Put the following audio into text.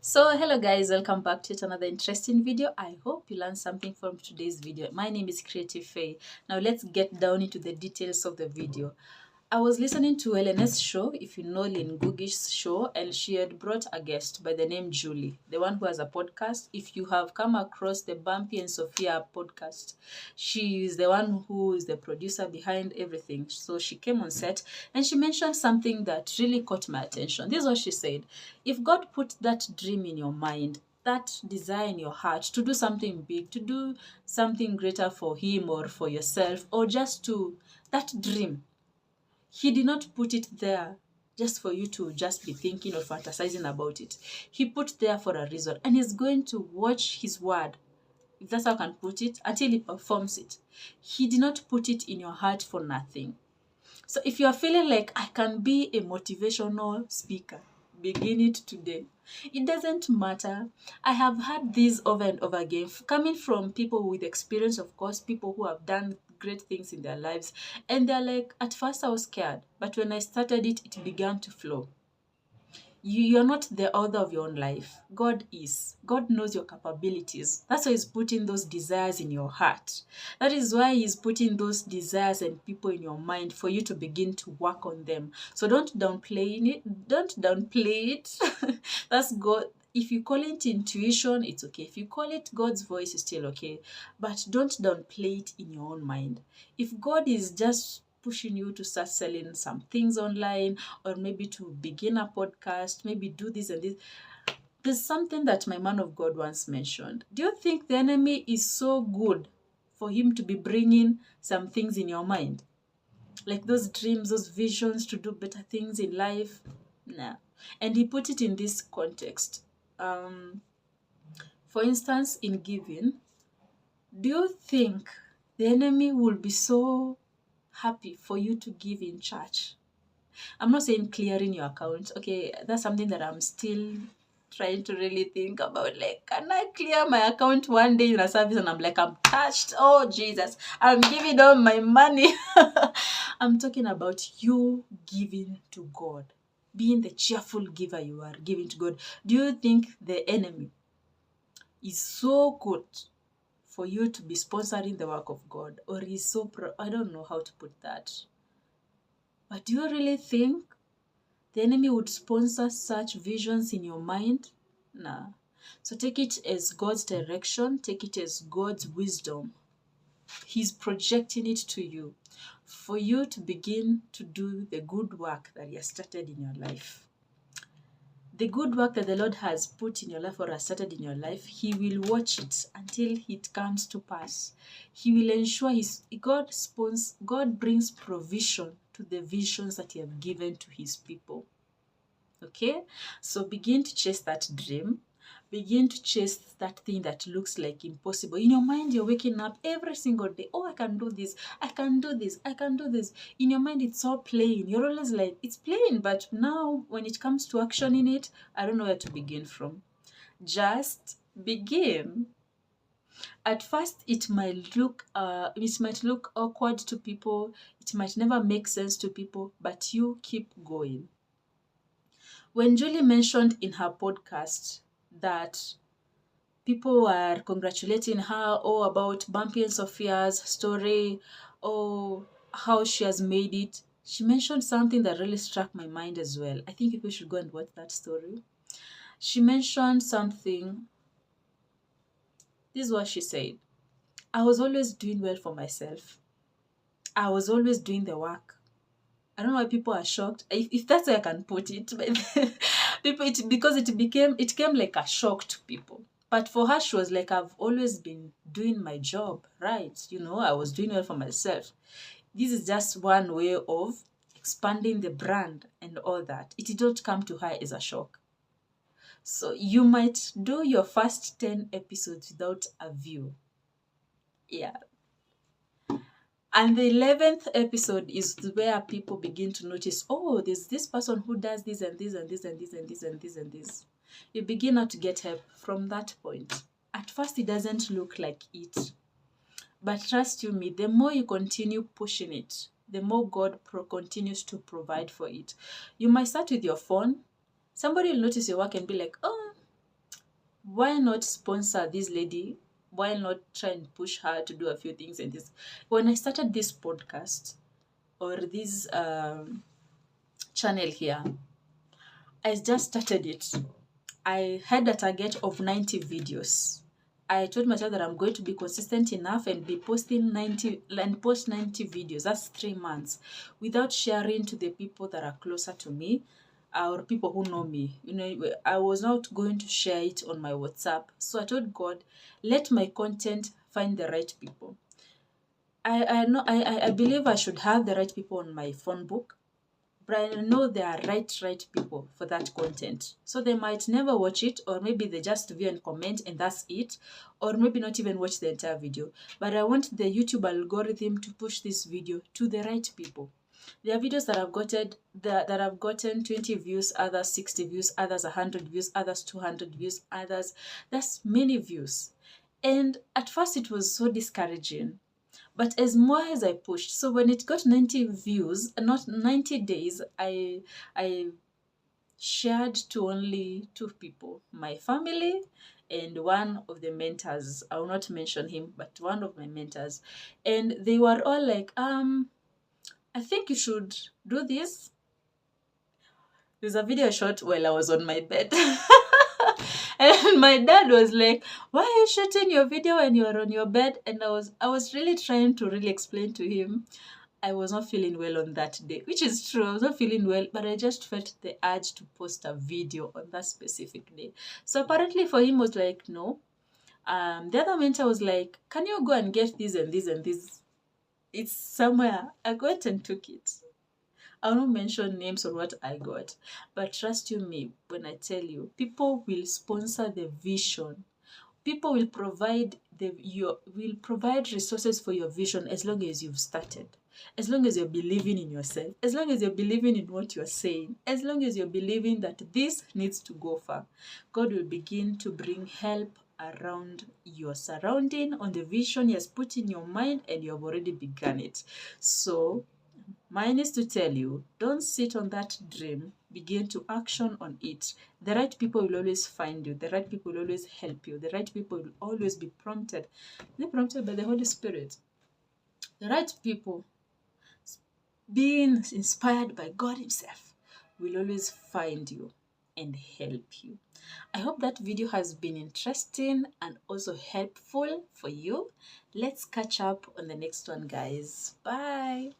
So hello guys, welcome back to yet another interesting video. I hope you learned something from today's video. My name is Creative Faye. Now let's get down into the details of the video. I was listening to Elena's show, if you know Lynn Googish's show, and she had brought a guest by the name Julie, the one who has a podcast. If you have come across the Bumpy and Sophia podcast, she is the one who is the producer behind everything. So she came on set and she mentioned something that really caught my attention. This is what she said. If God put that dream in your mind, that desire in your heart to do something big, to do something greater for Him or for yourself, or just to that dream, He did not put it there just for you to just be thinking or fantasizing about it. He put there for a reason, and He's going to watch His word, if that's how I can put it, until He performs it. He did not put it in your heart for nothing. So if you are feeling like I can be a motivational speaker, begin it today. It doesn't matter. I have had this over and over again, coming from people with experience, of course, people who have done great things in their lives. And they're like, at first I was scared, but when I started it, it began to flow. You're not the author of your own life. God is. God knows your capabilities. That's why He's putting those desires in your heart. That is why He's putting those desires and people in your mind for you to begin to work on them. So don't downplay it. Don't downplay it. That's God. If you call it intuition, it's okay. If you call it God's voice, it's still okay. But don't downplay it in your own mind. If God is just pushing you to start selling some things online, or maybe to begin a podcast, maybe do this and this. There's something that my man of God once mentioned. Do you think the enemy is so good for him to be bringing some things in your mind? Like those dreams, those visions to do better things in life? Nah. And he put it in this context. For instance, in giving, do you think the enemy will be so happy for you to give in church? I'm not saying clearing your account. Okay, that's something that I'm still trying to really think about. Like, can I clear my account one day in a service and I'm like, I'm touched. Oh, Jesus, I'm giving all my money. I'm talking about you giving to God, being the cheerful giver you are giving to God. Do you think the enemy is so good for you to be sponsoring the work of God? Or is so, I don't know how to put that. But do you really think the enemy would sponsor such visions in your mind? Nah. So take it as God's direction, take it as God's wisdom. He's projecting it to you for you to begin to do the good work that He has started in your life. The good work that the Lord has put in your life or has started in your life, He will watch it until it comes to pass. He will ensure God brings provision to the visions that He has given to His people. Okay, so begin to chase that dream. Begin to chase that thing that looks like impossible. In your mind, you're waking up every single day. Oh, I can do this. I can do this. I can do this. In your mind, it's all playing. You're always like, it's playing. But now, when it comes to action in it, I don't know where to begin from. Just begin. At first, it might look awkward to people. It might never make sense to people. But you keep going. When Julie mentioned in her podcast that people were congratulating her about Bumpy and Sophia's story, how she has made it, she mentioned something that really struck my mind as well. I think people should go and watch that story. She mentioned something. This is what she said. I was always doing well for myself. I was always doing the work. I don't know why people are shocked. If that's how I can put it, but because it came like a shock to people. But for her, she was like, I've always been doing my job, right? I was doing well for myself. This is just one way of expanding the brand and all that. It did not come to her as a shock. So you might do your first 10 episodes without a view. Yeah. And the 11th episode is where people begin to notice, oh, there's this person who does this and this and this and this and this and this and this. You begin now to get help from that point. At first, it doesn't look like it. But trust you me, the more you continue pushing it, the more God continues to provide for it. You might start with your phone. Somebody will notice your work and be like, oh, why not sponsor this lady? Why not try and push her to do a few things? And this, when I started this podcast or this channel here, I just started it. I had a target of 90 videos. I told myself that I'm going to be consistent enough and be posting 90 and post 90 videos. That's 3 months without sharing to the people that are closer to me or people who know me. You know, I was not going to share it on my WhatsApp. So I told God, let my content find the right people. I know I believe I should have the right people on my phone book, but I know there are right people for that content. So they might never watch it, or maybe they just view and comment and that's it, or maybe not even watch the entire video. But I want the YouTube algorithm to push this video to the right people. There are videos that have gotten 20 views, others 60 views, others 100 views, others 200 views, others that's many views. And at first it was so discouraging. But as more as I pushed, so when it got 90 views, not 90 days, I shared to only 2 people, my family and one of the mentors. I will not mention him, but one of my mentors. And they were all like, I think you should do this. There's a video I shot while I was on my bed. And my dad was like, why are you shooting your video when you're on your bed? And I was really trying to really explain to him I was not feeling well on that day, which is true. I was not feeling well, but I just felt the urge to post a video on that specific day. So apparently for him was like, no. The other mentor was like, can you go and get this and this and this? It's somewhere. I went and took it. I will not mention names or what I got, but trust you me when I tell you, people will sponsor the vision. People will provide resources for your vision as long as you've started. As long as you're believing in yourself, as long as you're believing in what you're saying, as long as you're believing that this needs to go far, God will begin to bring help around your surrounding on the vision He has put in your mind, and you have already begun it. So mine is to tell you, don't sit on that dream. Begin to action on it. The right people will always find you. The right people will always help you. The right people will always be prompted. They're prompted by the Holy Spirit. The right people, being inspired by God Himself, will always find you and help you. I hope that video has been interesting and also helpful for you. Let's catch up on the next one, guys. Bye.